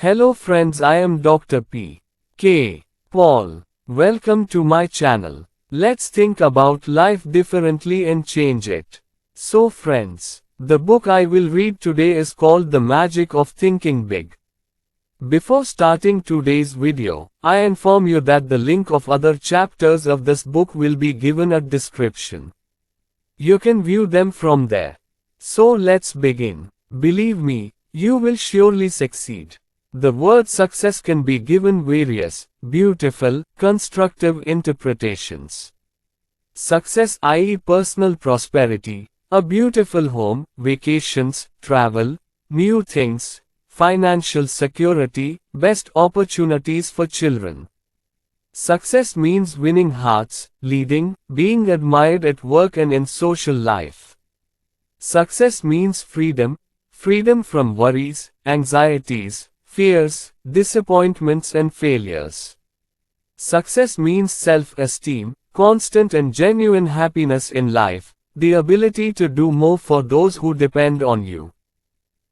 Hello friends, I am Dr. P. K. Paul. Welcome to my channel. Let's think about life differently and change it. So friends, the book I will read today is called The Magic of Thinking Big. Before starting today's video, I inform you that the link of other chapters of this book will be given at description. You can view them from there. So let's begin. Believe me, you will surely succeed. The word success can be given various, beautiful, constructive interpretations. Success, i.e., personal prosperity, a beautiful home, vacations, travel, new things, financial security, best opportunities for children. Success means winning hearts, leading, being admired at work and in social life. Success means freedom, freedom from worries, anxieties, fears, disappointments and failures. Success means self-esteem, constant and genuine happiness in life, the ability to do more for those who depend on you.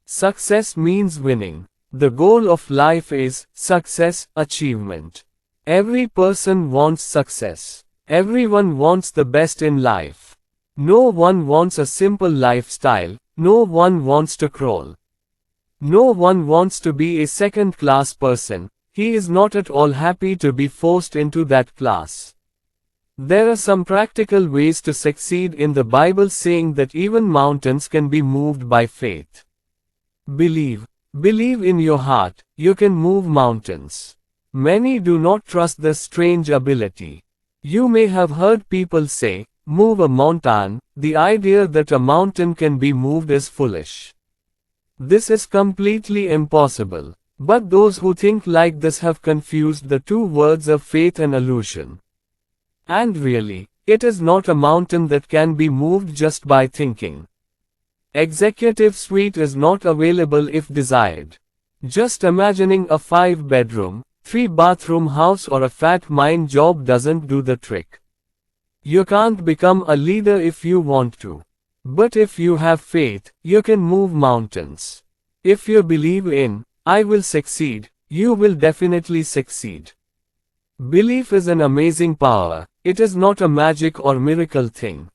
Success means winning. The goal of life is success, achievement. Every person wants success. Everyone wants the best in life. No one wants a simple lifestyle, no one wants to crawl. No one wants to be a second-class person, he is not at all happy to be forced into that class. There are some practical ways to succeed in the Bible, saying that even mountains can be moved by faith. Believe in your heart, you can move mountains. Many do not trust this strange ability. You may have heard people say, move a mountain. The idea that a mountain can be moved is foolish. This is completely impossible. But those who think like this have confused the two words of faith and illusion. And really, it is not a mountain that can be moved just by thinking. Executive suite is not available if desired. Just imagining a 5-bedroom, 3-bathroom house or a fat mind job doesn't do the trick. You can't become a leader if you want to. But if you have faith, you can move mountains. If you believe in, I will succeed, you will definitely succeed. Belief is an amazing power. It is not a magic or miracle thing.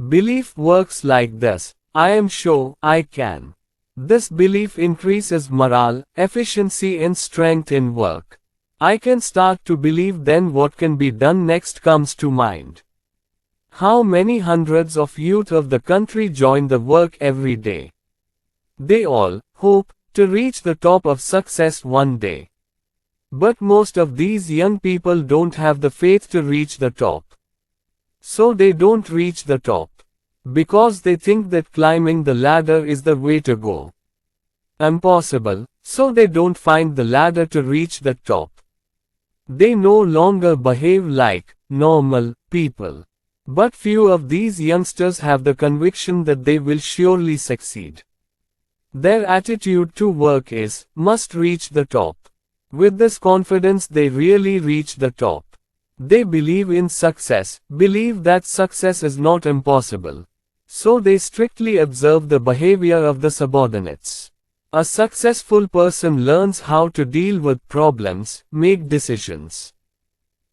Belief works like this: I am sure I can. This belief increases morale, efficiency and strength in work. I can start to believe, then what can be done next comes to mind. How many hundreds of youth of the country join the work every day? They all hope to reach the top of success one day. But most of these young people don't have the faith to reach the top. So they don't reach the top. Because they think that climbing the ladder is the way to go. Impossible, so they don't find the ladder to reach the top. They no longer behave like normal people. But few of these youngsters have the conviction that they will surely succeed. Their attitude to work is, must reach the top. With this confidence they really reach the top. They believe in success, believe that success is not impossible. So they strictly observe the behavior of the subordinates. A successful person learns how to deal with problems, make decisions.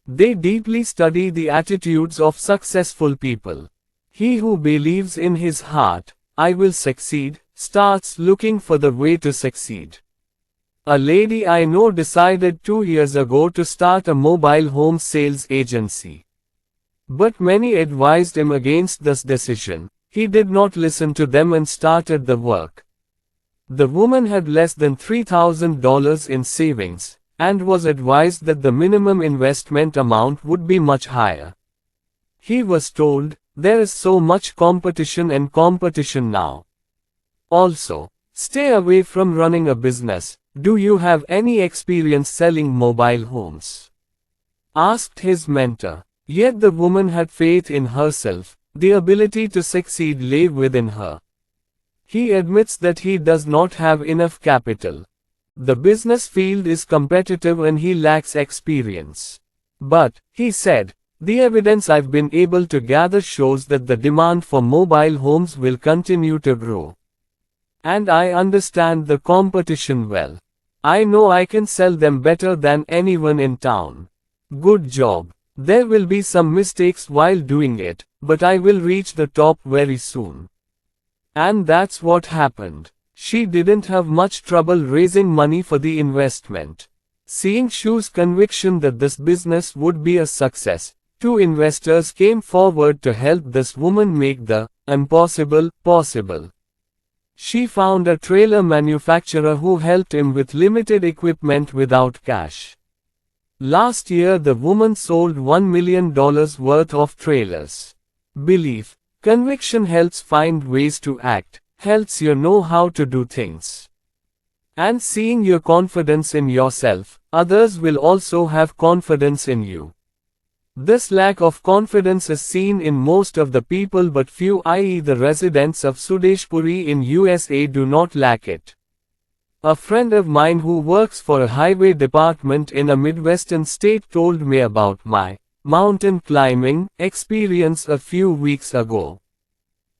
They deeply study the attitudes of successful people. He who believes in his heart, I will succeed, starts looking for the way to succeed. A lady I know decided 2 years ago to start a mobile home sales agency. But many advised him against this decision. He did not listen to them and started the work. The woman had less than $3,000 in savings, and was advised that the minimum investment amount would be much higher. He was told, there is so much competition now. Also, stay away from running a business. Do you have any experience selling mobile homes? Asked his mentor. Yet the woman had faith in herself. The ability to succeed lay within her. He admits that he does not have enough capital. The business field is competitive and he lacks experience. But, he said, the evidence I've been able to gather shows that the demand for mobile homes will continue to grow. And I understand the competition well. I know I can sell them better than anyone in town. Good job. There will be some mistakes while doing it, but I will reach the top very soon. And that's what happened. She didn't have much trouble raising money for the investment. Seeing Shu's conviction that this business would be a success, two investors came forward to help this woman make the impossible possible. She found a trailer manufacturer who helped him with limited equipment without cash. Last year the woman sold $1 million worth of trailers. Belief, conviction helps find ways to act, helps you know how to do things. And seeing your confidence in yourself, others will also have confidence in you. This lack of confidence is seen in most of the people, but few, i.e. the residents of Sudeshpuri in USA, do not lack it. A friend of mine who works for a highway department in a Midwestern state told me about my mountain climbing experience a few weeks ago.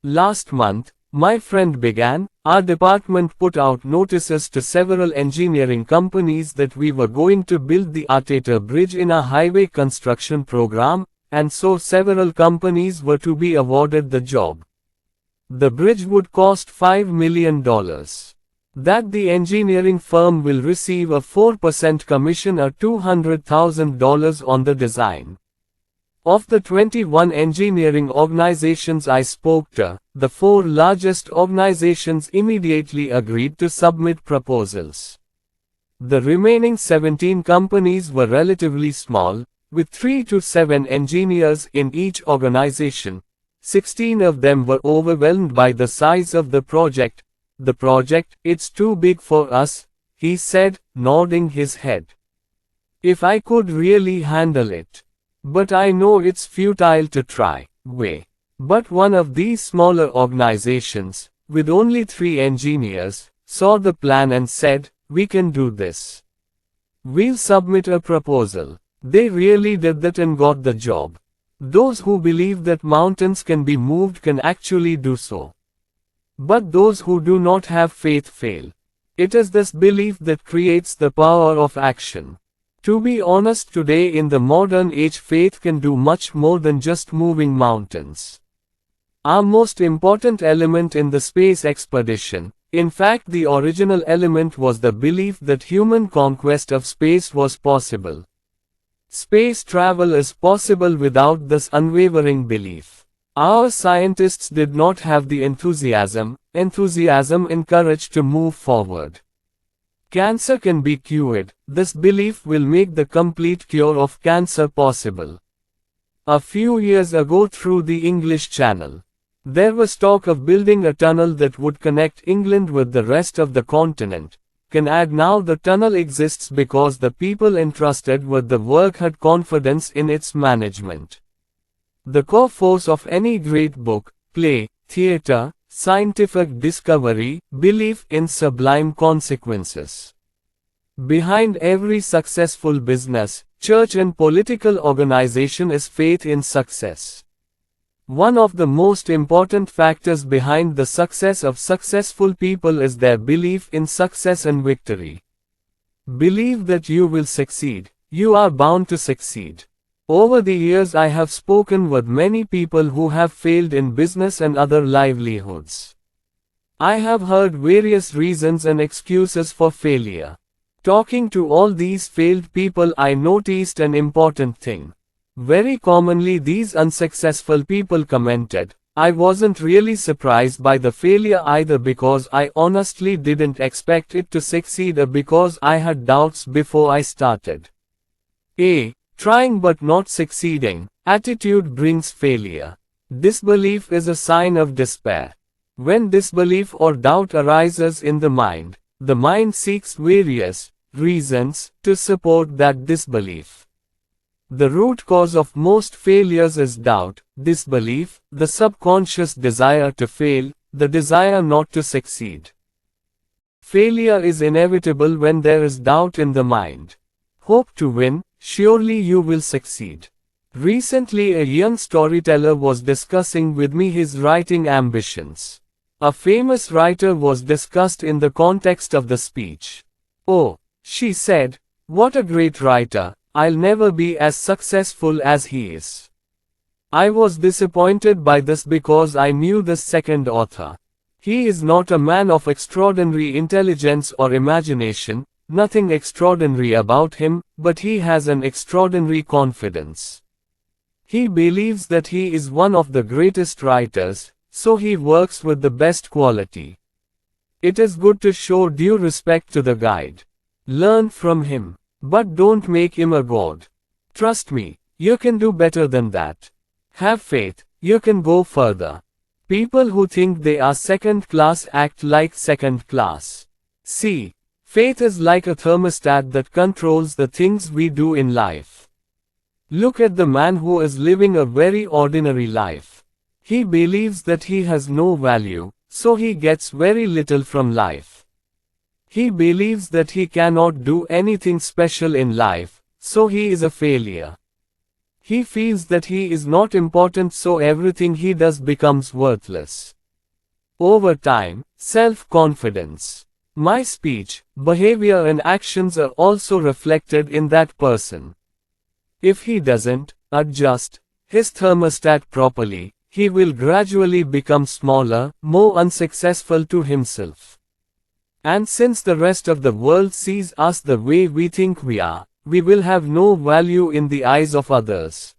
Last month, my friend began, our department put out notices to several engineering companies that we were going to build the Ateta Bridge in a highway construction program, and so several companies were to be awarded the job. The bridge would cost $5 million. That the engineering firm will receive a 4% commission or $200,000 on the design. Of the 21 engineering organizations I spoke to, the 4 largest organizations immediately agreed to submit proposals. The remaining 17 companies were relatively small, with 3 to 7 engineers in each organization. 16 of them were overwhelmed by the size of the project. The project, it's too big for us, he said, nodding his head. If I could really handle it. But I know it's futile to try. But one of these smaller organizations, with only 3 engineers, saw the plan and said, we can do this. We'll submit a proposal. They really did that and got the job. Those who believe that mountains can be moved can actually do so. But those who do not have faith fail. It is this belief that creates the power of action. To be honest, today in the modern age, faith can do much more than just moving mountains. Our most important element in the space expedition, in fact the original element, was the belief that human conquest of space was possible. Space travel is possible without this unwavering belief. Our scientists did not have the enthusiasm and courage to move forward. Cancer can be cured. This belief will make the complete cure of cancer possible. A few years ago, through the English Channel, there was talk of building a tunnel that would connect England with the rest of the continent. Can add now the tunnel exists because the people entrusted with the work had confidence in its management. The core force of any great book, play, theater, scientific discovery, belief in sublime consequences. Behind every successful business, church and political organization is faith in success. One of the most important factors behind the success of successful people is their belief in success and victory. Believe that you will succeed. You are bound to succeed. Over the years I have spoken with many people who have failed in business and other livelihoods. I have heard various reasons and excuses for failure. Talking to all these failed people, I noticed an important thing. Very commonly these unsuccessful people commented, I wasn't really surprised by the failure either, because I honestly didn't expect it to succeed, or because I had doubts before I started. Trying but not succeeding. Attitude brings failure. Disbelief is a sign of despair. When disbelief or doubt arises in the mind seeks various reasons to support that disbelief. The root cause of most failures is doubt, disbelief, the subconscious desire to fail, the desire not to succeed. Failure is inevitable when there is doubt in the mind. Hope to win. Surely you will succeed. Recently a young storyteller was discussing with me his writing ambitions. A famous writer was discussed in the context of the speech. Oh, She said, "What a great writer, I'll never be as successful as he is." I was disappointed by this because I knew the second author. He is not a man of extraordinary intelligence or imagination, nothing extraordinary about him, but he has an extraordinary confidence. He believes that he is one of the greatest writers, so he works with the best quality. It is good to show due respect to the guide. Learn from him, but don't make him a god. Trust me, you can do better than that. Have faith, you can go further. People who think they are second class act like second class. See, faith is like a thermostat that controls the things we do in life. Look at the man who is living a very ordinary life. He believes that he has no value, so he gets very little from life. He believes that he cannot do anything special in life, so he is a failure. He feels that he is not important, so everything he does becomes worthless. Over time, self-confidence. My speech, behavior and actions are also reflected in that person. If he doesn't adjust his thermostat properly, he will gradually become smaller, more unsuccessful to himself. And since the rest of the world sees us the way we think we are, we will have no value in the eyes of others.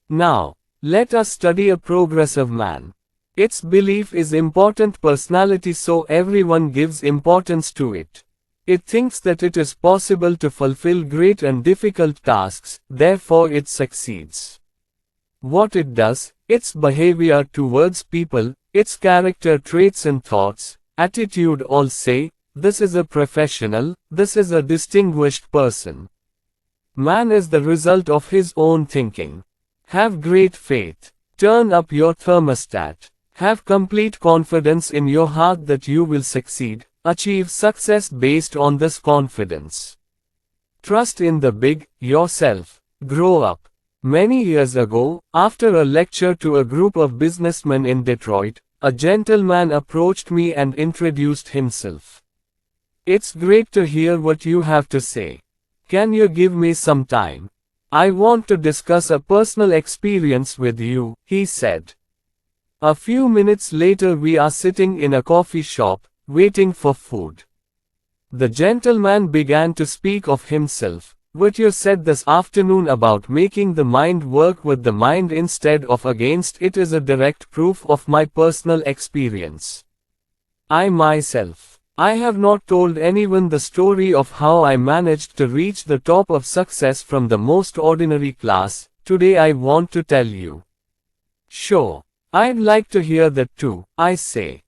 Now, let us study a progressive man. Its belief is important personality, so everyone gives importance to it. It thinks that it is possible to fulfill great and difficult tasks, therefore it succeeds. What it does, its behavior towards people, its character traits and thoughts, attitude all say, this is a professional, this is a distinguished person. Man is the result of his own thinking. Have great faith. Turn up your thermostat. Have complete confidence in your heart that you will succeed. Achieve success based on this confidence. Trust in the big, yourself. Grow up. Many years ago, after a lecture to a group of businessmen in Detroit, a gentleman approached me and introduced himself. "It's great to hear what you have to say. Can you give me some time? I want to discuss a personal experience with you," he said. A few minutes later we are sitting in a coffee shop, waiting for food. The gentleman began to speak of himself. "What you said this afternoon about making the mind work with the mind instead of against it is a direct proof of my personal experience. I have not told anyone the story of how I managed to reach the top of success from the most ordinary class. Today I want to tell you." "Sure. I'd like to hear that too," I say.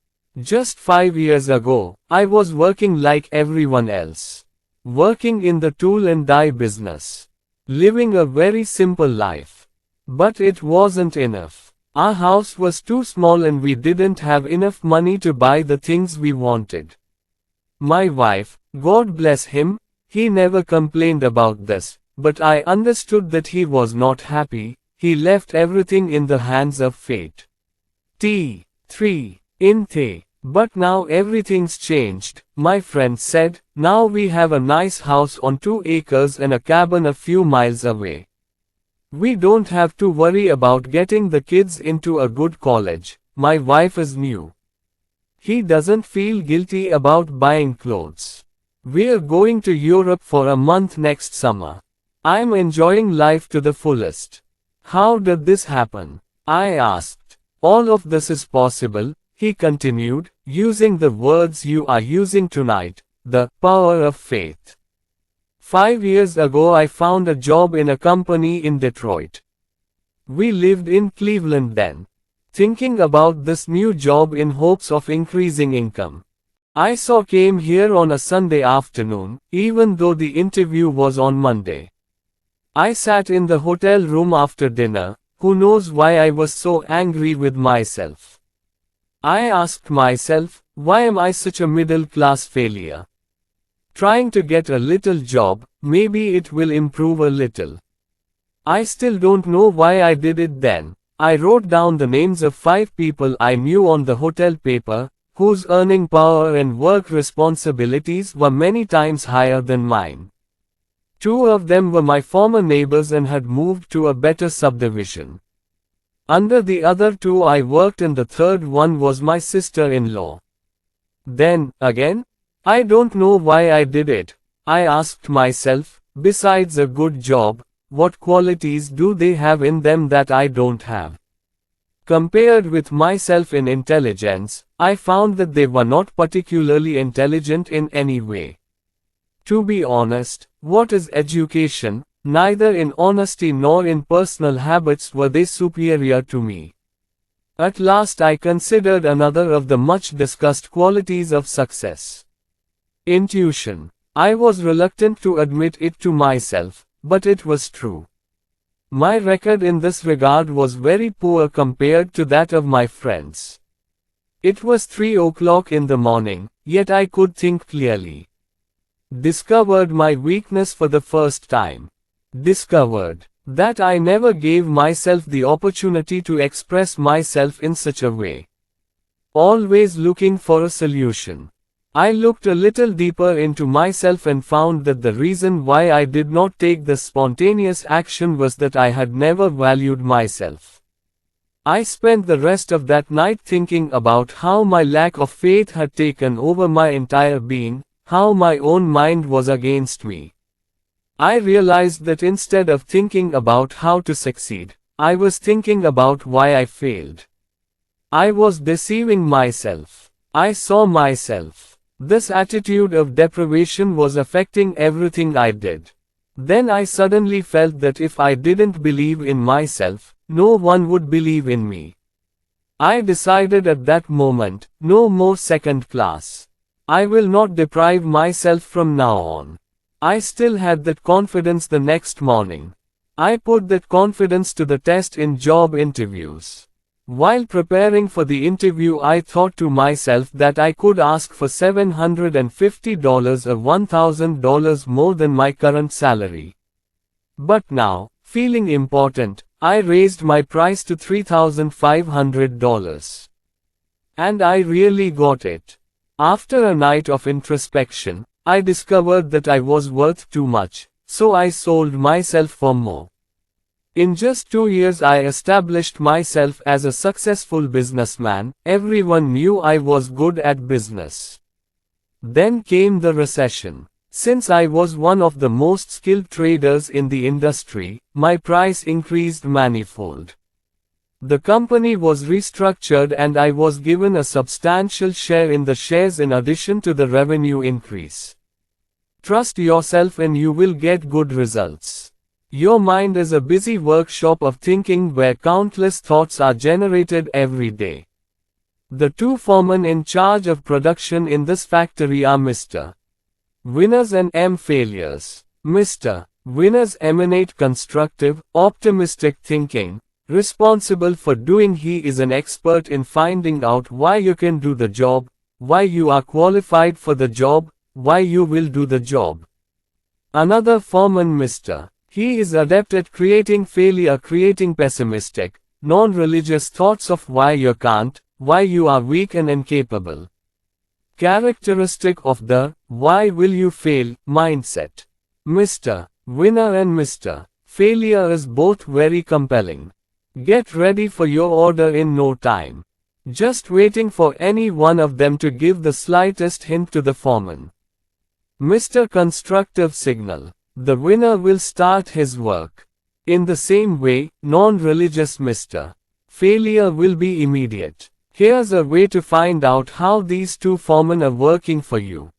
"Just 5 years ago, I was working like everyone else. Working in the tool and die business. Living a very simple life. But it wasn't enough. Our house was too small and we didn't have enough money to buy the things we wanted. My wife, God bless him, he never complained about this, but I understood that he was not happy. He left everything in the hands of fate. T3. Inte. But now everything's changed," my friend said. "Now we have a nice house on 2 acres and a cabin a few miles away. We don't have to worry about getting the kids into a good college. My wife is new. He doesn't feel guilty about buying clothes. We're going to Europe for a month next summer. I'm enjoying life to the fullest." "How did this happen?" I asked. "All of this is possible," he continued, using the words you are using tonight, the power of faith. 5 years ago I found a job in a company in Detroit. We lived in Cleveland then. Thinking about this new job in hopes of increasing income. I came here on a Sunday afternoon, even though the interview was on Monday. I sat in the hotel room after dinner. Who knows why I was so angry with myself? I asked myself, why am I such a middle-class failure? Trying to get a little job, maybe it will improve a little. I still don't know why I did it then. I wrote down the names of 5 people I knew on the hotel paper. whose earning power and work responsibilities were many times higher than mine. Two of them were my former neighbors and had moved to a better subdivision. Under the other two I worked and the third one was my sister-in-law. Then, again, I don't know why I did it. I asked myself, besides a good job, what qualities do they have in them that I don't have? Compared with myself in intelligence, I found that they were not particularly intelligent in any way. To be honest, what is education? Neither in honesty nor in personal habits were they superior to me. At last I considered another of the much discussed qualities of success. Intuition. I was reluctant to admit it to myself, but it was true. My record in this regard was very poor compared to that of my friends. It was 3 o'clock in the morning, yet I could think clearly. Discovered my weakness for the first time. Discovered that I never gave myself the opportunity to express myself in such a way. Always looking for a solution. I looked a little deeper into myself and found that the reason why I did not take the spontaneous action was that I had never valued myself. I spent the rest of that night thinking about how my lack of faith had taken over my entire being, how my own mind was against me. I realized that instead of thinking about how to succeed, I was thinking about why I failed. I was deceiving myself. I saw myself. This attitude of deprivation was affecting everything I did. Then I suddenly felt that if I didn't believe in myself, no one would believe in me. I decided at that moment, no more second class. I will not deprive myself from now on. I still had that confidence the next morning. I put that confidence to the test in job interviews. While preparing for the interview, I thought to myself that I could ask for $750 or $1,000 more than my current salary. But now, feeling important, I raised my price to $3,500. And I really got it. After a night of introspection, I discovered that I was worth too much, so I sold myself for more. In just 2 years I established myself as a successful businessman. Everyone knew I was good at business. Then came the recession. Since I was one of the most skilled traders in the industry, my price increased manifold. The company was restructured and I was given a substantial share in the shares in addition to the revenue increase. Trust yourself and you will get good results. Your mind is a busy workshop of thinking where countless thoughts are generated every day. The two foremen in charge of production in this factory are Mr. Winners and M. Failures. Mr. Winners emanate constructive, optimistic thinking. Responsible for doing, he is an expert in finding out why you can do the job, why you are qualified for the job, why you will do the job. Another foreman, Mr. He is adept at creating failure, creating pessimistic, non-religious thoughts of why you can't, why you are weak and incapable. Characteristic of the why will you fail mindset. Mr. Winner and Mr. Failure is both very compelling. Get ready for your order in no time. Just waiting for any one of them to give the slightest hint to the foreman. Mr. Constructive Signal. The winner will start his work. In the same way, non-religious Mr. Failure will be immediate. Here's a way to find out how these two foremen are working for you.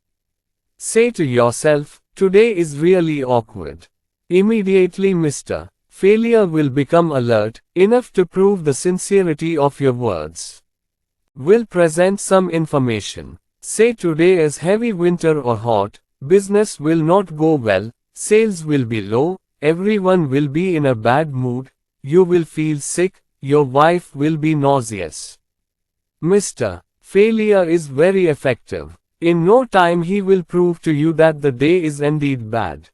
Say to yourself, today is really awkward. Immediately Mr. Failure will become alert, enough to prove the sincerity of your words. Will present some information. Say today is heavy winter or hot, business will not go well, sales will be low, everyone will be in a bad mood, you will feel sick, your wife will be nauseous. Mr. Failure is very effective. In no time he will prove to you that the day is indeed bad.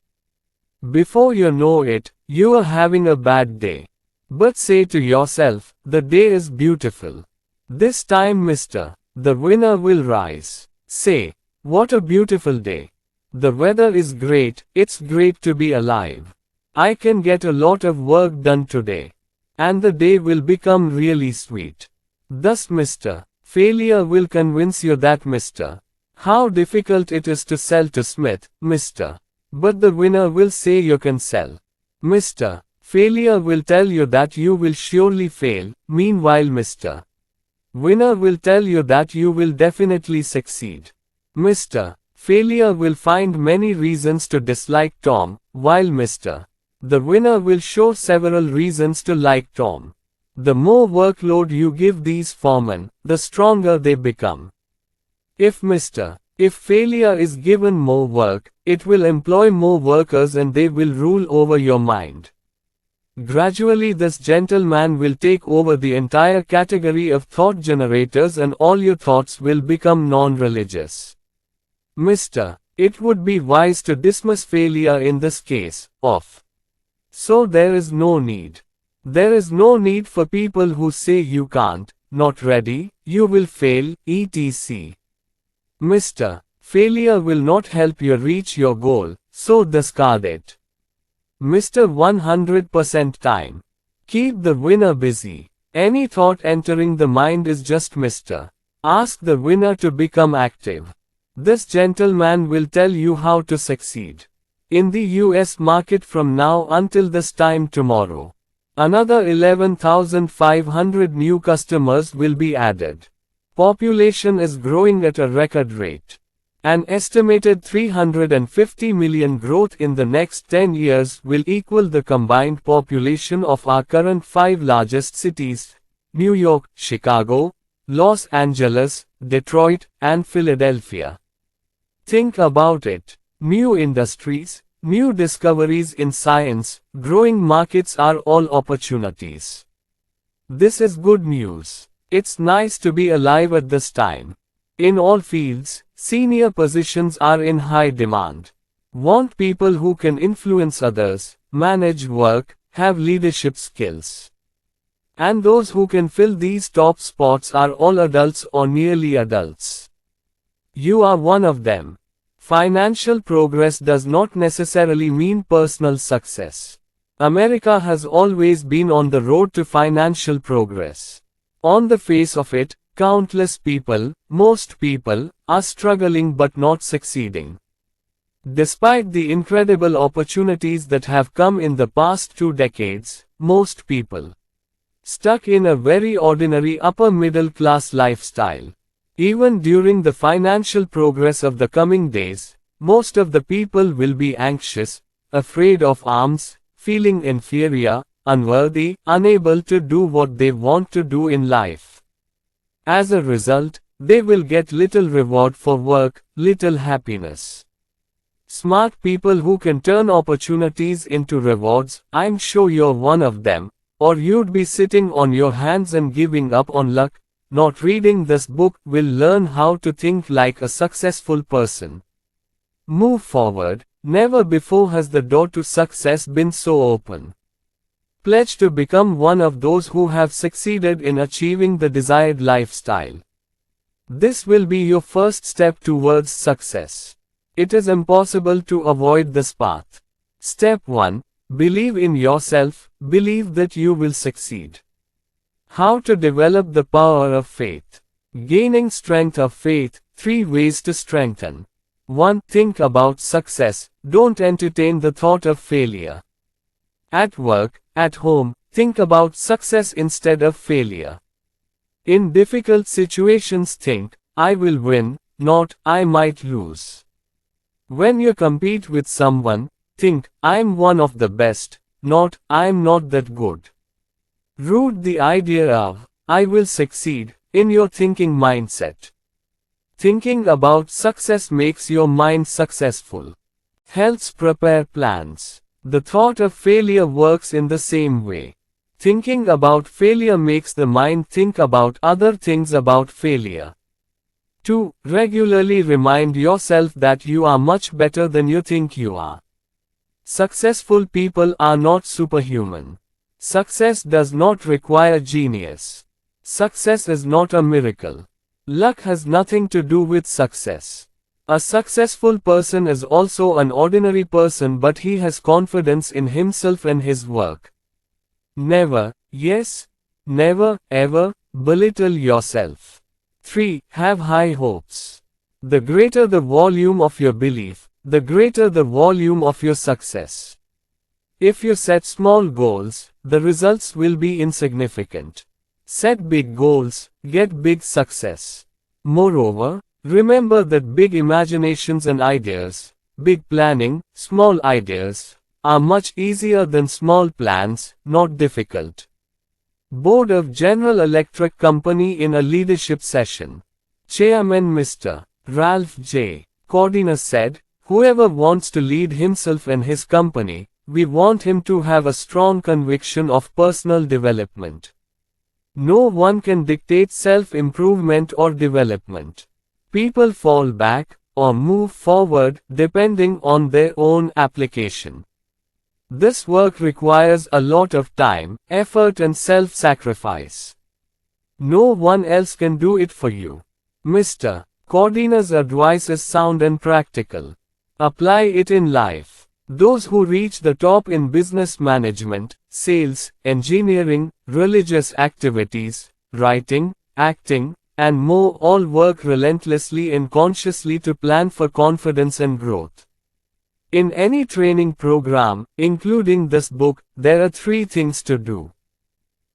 Before you know it, you are having a bad day. But say to yourself, the day is beautiful. This time Mr. The winner will rise. Say, what a beautiful day. The weather is great, it's great to be alive. I can get a lot of work done today. And the day will become really sweet. Thus, Mr. Failure will convince you that Mr. How difficult it is to sell to Smith, Mr. But the winner will say you can sell. Mr. Failure will tell you that you will surely fail, meanwhile Mr. Winner will tell you that you will definitely succeed. Mr. Failure will find many reasons to dislike Tom, while Mr. The winner will show several reasons to like Tom. The more workload you give these foremen, the stronger they become. If Failure is given more work, it will employ more workers and they will rule over your mind. Gradually this gentleman will take over the entire category of thought generators and all your thoughts will become non-religious. Mr. It would be wise to dismiss failure in this case, of. So there is no need. There is no need for people who say you can't, not ready, you will fail, etc. Mr. Failure will not help you reach your goal, so discard it. Mr. 100% time. Keep the winner busy. Any thought entering the mind is just Mr. Ask the winner to become active. This gentleman will tell you how to succeed. In the US market from now until this time tomorrow. Another 11,500 new customers will be added. Population is growing at a record rate. An estimated 350 million growth in the next 10 years will equal the combined population of our current 5 largest cities, New York, Chicago, Los Angeles, Detroit, and Philadelphia. Think about it. New industries, new discoveries in science, growing markets are all opportunities. This is good news. It's nice to be alive at this time. In all fields, senior positions are in high demand. Want people who can influence others, manage work, have leadership skills. And those who can fill these top spots are all adults or nearly adults. You are one of them. Financial progress does not necessarily mean personal success. America has always been on the road to financial progress. On the face of it, countless people, most people, are struggling but not succeeding. Despite the incredible opportunities that have come in the past 2 decades, most people stuck in a very ordinary upper middle class lifestyle. Even during the financial progress of the coming days, most of the people will be anxious, afraid of arms, feeling inferior, unworthy, unable to do what they want to do in life. As a result, they will get little reward for work, little happiness. Smart people who can turn opportunities into rewards, I'm sure you're one of them, or you'd be sitting on your hands and giving up on luck. Not reading this book will learn how to think like a successful person. Move forward. Never before has the door to success been so open. Pledge to become one of those who have succeeded in achieving the desired lifestyle. This will be your first step towards success. It is impossible to avoid this path. Step 1. Believe in yourself, believe that you will succeed. How to develop the power of faith. Gaining strength of faith, 3 ways to strengthen. 1. Think about success, don't entertain the thought of failure. At work, at home, think about success instead of failure. In difficult situations think, I will win, not, I might lose. When you compete with someone, think, I'm one of the best, not, I'm not that good. Root the idea of, I will succeed, in your thinking mindset. Thinking about success makes your mind successful. Helps prepare plans. The thought of failure works in the same way. Thinking about failure makes the mind think about other things about failure. 2. Regularly remind yourself that you are much better than you think you are. Successful people are not superhuman. Success does not require genius. Success is not a miracle. Luck has nothing to do with success. A successful person is also an ordinary person, but he has confidence in himself and his work. Never, yes, never, ever, belittle yourself. 3. Have high hopes. The greater the volume of your belief, the greater the volume of your success. If you set small goals, the results will be insignificant. Set big goals, get big success. Moreover, remember that big imaginations and ideas, big planning, small ideas, are much easier than small plans, not difficult. Board of General Electric Company in a leadership session. Chairman Mr. Ralph J. Cordiner said, "Whoever wants to lead himself and his company, we want him to have a strong conviction of personal development. No one can dictate self-improvement or development. People fall back, or move forward, depending on their own application. This work requires a lot of time, effort and self-sacrifice. No one else can do it for you." Mr. Cordiner's advice is sound and practical. Apply it in life. Those who reach the top in business management, sales, engineering, religious activities, writing, acting, and more all work relentlessly and consciously to plan for confidence and growth. In any training program, including this book, there are 3 things to do.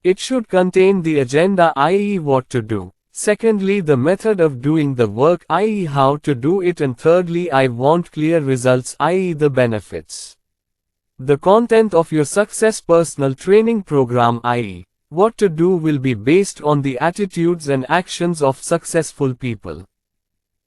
It should contain the agenda, i.e. what to do. Secondly, the method of doing the work, i.e. how to do it, and thirdly, I want clear results, i.e. the benefits. The content of your success personal training program, i.e. what to do, will be based on the attitudes and actions of successful people.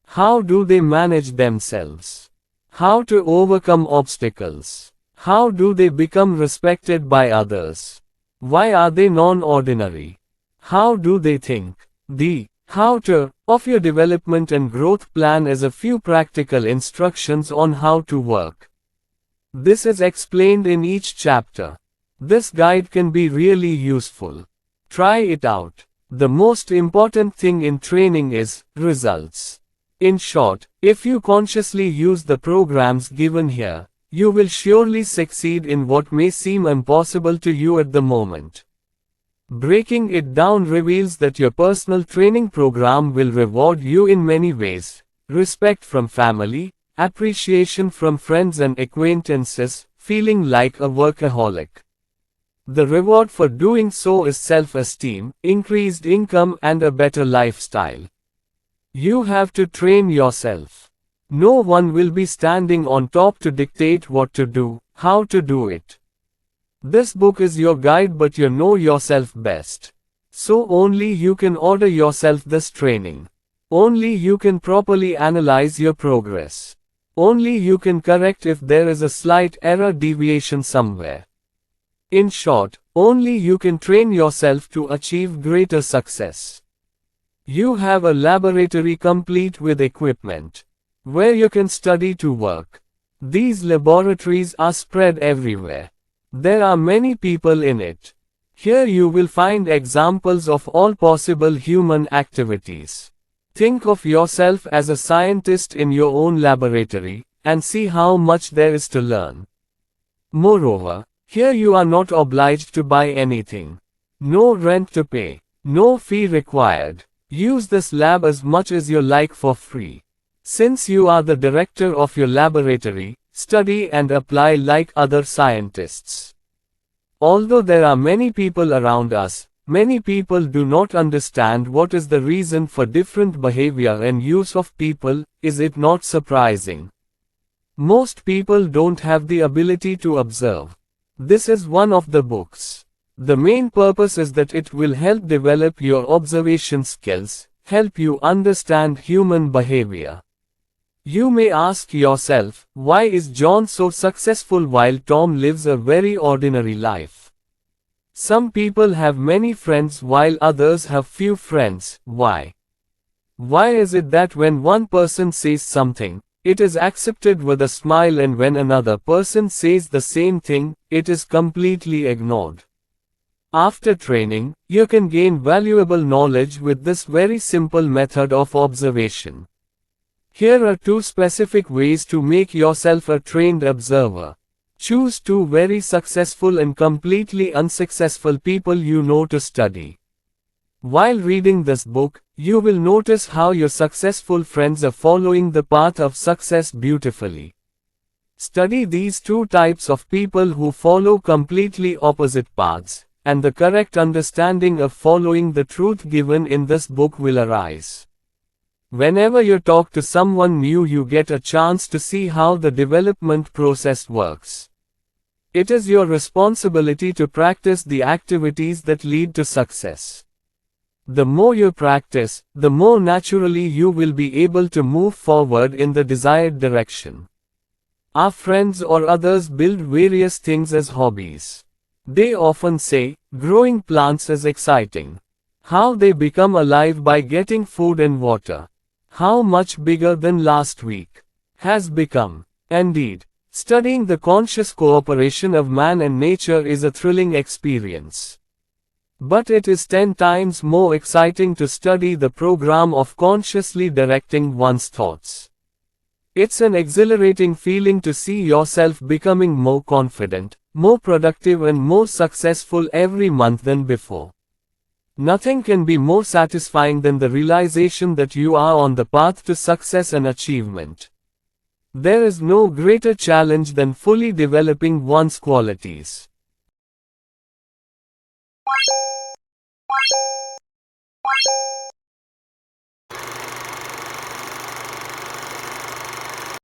How do they manage themselves? How to overcome obstacles? How do they become respected by others? Why are they non-ordinary? How do they think? The how-to of your development and growth plan is a few practical instructions on how to work. This is explained in each chapter. This guide can be really useful. Try it out. The most important thing in training is results. In short, if you consciously use the programs given here, you will surely succeed in what may seem impossible to you at the moment. Breaking it down reveals that your personal training program will reward you in many ways: respect from family, appreciation from friends and acquaintances, feeling like a workaholic. The reward for doing so is self-esteem, increased income, and a better lifestyle. You have to train yourself. No one will be standing on top to dictate what to do, how to do it. This book is your guide, but you know yourself best. So only you can order yourself this training. Only you can properly analyze your progress. Only you can correct if there is a slight error deviation somewhere. In short, only you can train yourself to achieve greater success. You have a laboratory complete with equipment, where you can study to work. These laboratories are spread everywhere. There are many people in it. Here you will find examples of all possible human activities. Think of yourself as a scientist in your own laboratory, and see how much there is to learn. Moreover, here you are not obliged to buy anything. No rent to pay. No fee required. Use this lab as much as you like for free. Since you are the director of your laboratory, study and apply like other scientists. Although there are many people around us, many people do not understand what is the reason for different behavior and use of people. Is it not surprising? Most people don't have the ability to observe. This is one of the books. The main purpose is that it will help develop your observation skills, help you understand human behavior. You may ask yourself, why is John so successful while Tom lives a very ordinary life? Some people have many friends while others have few friends. Why? Why is it that when one person says something, it is accepted with a smile, and when another person says the same thing, it is completely ignored? After training, you can gain valuable knowledge with this very simple method of observation. Here are 2 specific ways to make yourself a trained observer. Choose 2 very successful and completely unsuccessful people you know to study. While reading this book, you will notice how your successful friends are following the path of success beautifully. Study these 2 types of people who follow completely opposite paths, and the correct understanding of following the truth given in this book will arise. Whenever you talk to someone new, you get a chance to see how the development process works. It is your responsibility to practice the activities that lead to success. The more you practice, the more naturally you will be able to move forward in the desired direction. Our friends or others build various things as hobbies. They often say, growing plants is exciting. How they become alive by getting food and water. How much bigger than last week has become. Indeed, studying the conscious cooperation of man and nature is a thrilling experience. But it is 10 times more exciting to study the program of consciously directing one's thoughts. It's an exhilarating feeling to see yourself becoming more confident, more productive and more successful every month than before. Nothing can be more satisfying than the realization that you are on the path to success and achievement. There is no greater challenge than fully developing one's qualities.